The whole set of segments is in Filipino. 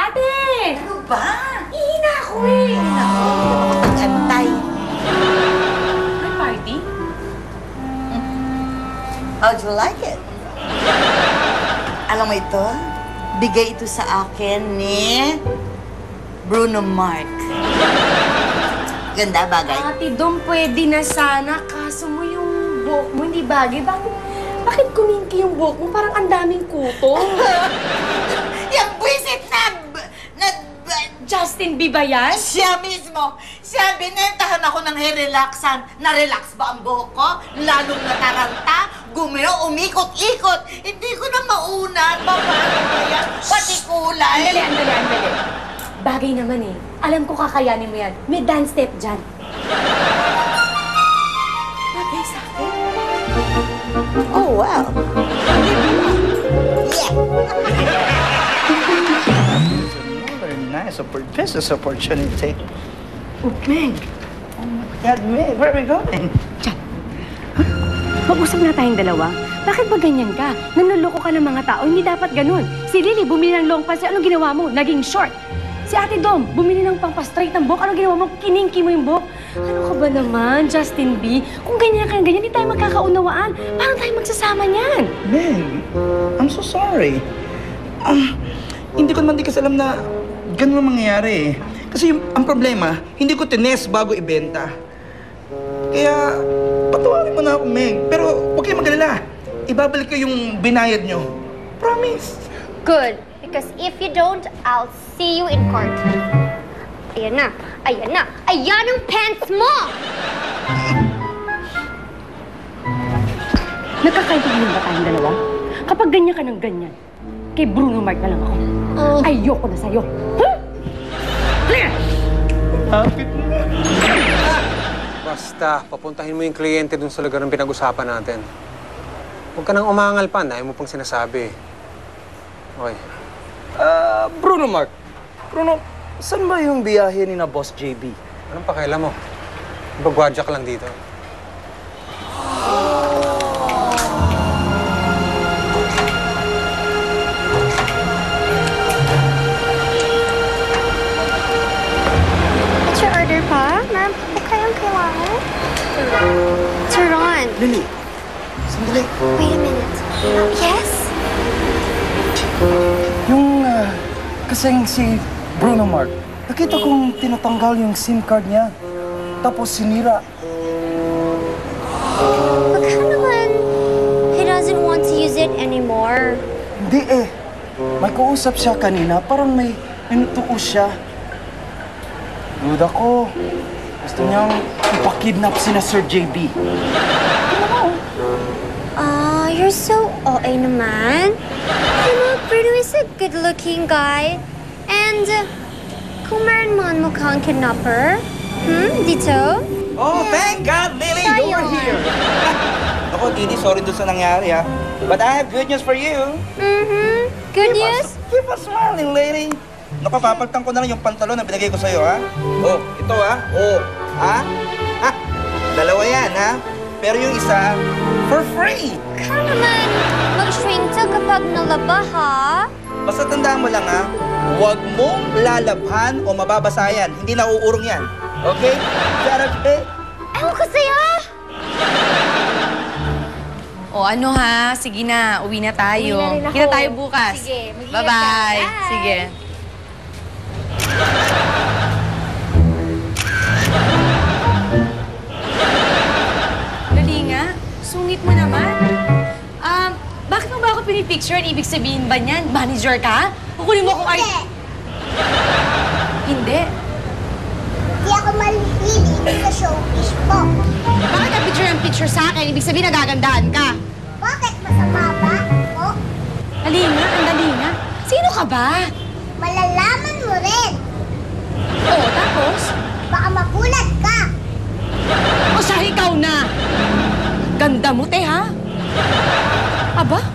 Ate! Ano ba? Ihina ako eh! Ako, makapag-antay. May party? How'd you like it? Alam mo ito? Bigay ito sa akin ni Bruno Mark. Ganda bagay. Ate Dom, pwede na sana. Kaso mo yung buhok mo, hindi bagay. Bakit kuminki yung buhok mo? Parang ang daming kuto. Yung buwisit na Justin Bieber yan? siya mismo. Siya, binentahan ako ng hair relaxan. Na-relax ba ang buhok ko? Lalong nataranta, gumiro, umikot-ikot. Hindi ko na maunat. Paano ba yan? Pati kulay. Andali. Bagay naman eh. Alam ko kakayanin mo yan. May dance step dyan. Bagay sa akin. Oh, wow. Yeah. Another nice business opportunity. Oh, Meg. Oh my God, Meg, where are we going? Mag-usap na tayong dalawa. Bakit ba ganyan ka? Nanloloko ka ng mga tao, hindi dapat ganun. Si Lily, bumili ng long pants. Anong ginawa mo? Naging short. Si Ate Dom, bumili ng pang-straight ng buhok. Anong ginawa mo? Kiningki mo yung buhok. Ano ka ba naman, Justin B? Kung ganyan ka ng ganyan, hindi tayo magkakaunawaan. Paano tayo magsasama niyan? Meg, I'm so sorry. Hindi ko naman kasi alam na ganun ang mangyayari eh. Kasi ang problema, hindi ko tinest bago ibenta. Kaya, patawarin mo na ako, Meg. Pero huwag kayong magalala. Ibabalik ko yung binayad nyo. Promise. Good. Because if you don't, I'll see you in court. Ayan na. Ayan na. Ayan ang pants mo! Nagkakaintindihan ba tayong dalawa? Kapag ganyan ka ng ganyan, kay Bruno Mart na lang ako. Ayoko na sa'yo. Huh? Clear! Happy na. Basta, papuntahin mo yung kliyente dun sa lugar ng pinag-usapan natin. Huwag ka nang umangal pa, dahil mo pang sinasabi. Okay. Bruno Mark. Bruno, saan ba yung biyahe ni na Boss JB? Anong pakialam mo? Bagwadya ka lang dito. What's your order pa? Ma'am, ano kayang kailangan? Turon. Lily, sandali. Wait a minute. Yes? Yung kasing si Bruno Mark, nakita kong tinatanggal yung SIM card niya. Tapos sinira. Baka naman, he doesn't want to use it anymore. Hindi eh. May kausap siya kanina, parang may inutuos siya. Duda ko. Gusto niyang ipakidnap sina Sir JB. You're so OA naman. You know, Bruno is a good-looking guy. And, kung meron man mukhang kidnapper, dito? Oh, thank God, Lily, Siya you're yun. here. Ako, Didi, sorry doon sa nangyari, ha? But I have good news for you. Good news? Keep on smiling, lady. Naku, papagtan ko na lang yung pantalon na binigay ko sa'yo, ha? Oh, ito, ha? Oh, ha? Ha? Dalawa yan, ha? Pero yung isa, for free. Ka naman, mag-shrink to kapag nalaba, ha? Basta tandaan mo lang, ha? Huwag mong lalabhan o mababasa yan. Hindi na uurong yan. Okay? Is that okay? Ewan ko sa'yo! O ano ha? Sige na, uwi na tayo. Uwi na rin ako. Kita tayo bukas. Sige, mag-iingat ka. Bye-bye. Bye. Sige. Dali nga, sungit mo naman. Bakit mo ba ako pinipicture? Ibig sabihin ba niyan? Manager ka? Kukunin mo akong Hindi. Hindi ako malililig sa showbiz po. Bakit ka picture sa akin? Ibig sabihin nagagandahan ka. Bakit masama ba ako? Dali nga, ang dali nga. Sino ka ba? Malalaman mo rin. Oo, tapos? Baka magulat ka. O siya, ikaw na! Ganda mo, te, ha? Aba,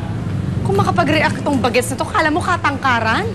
kung makapag-react itong bagets na to, kala mo katangkaran?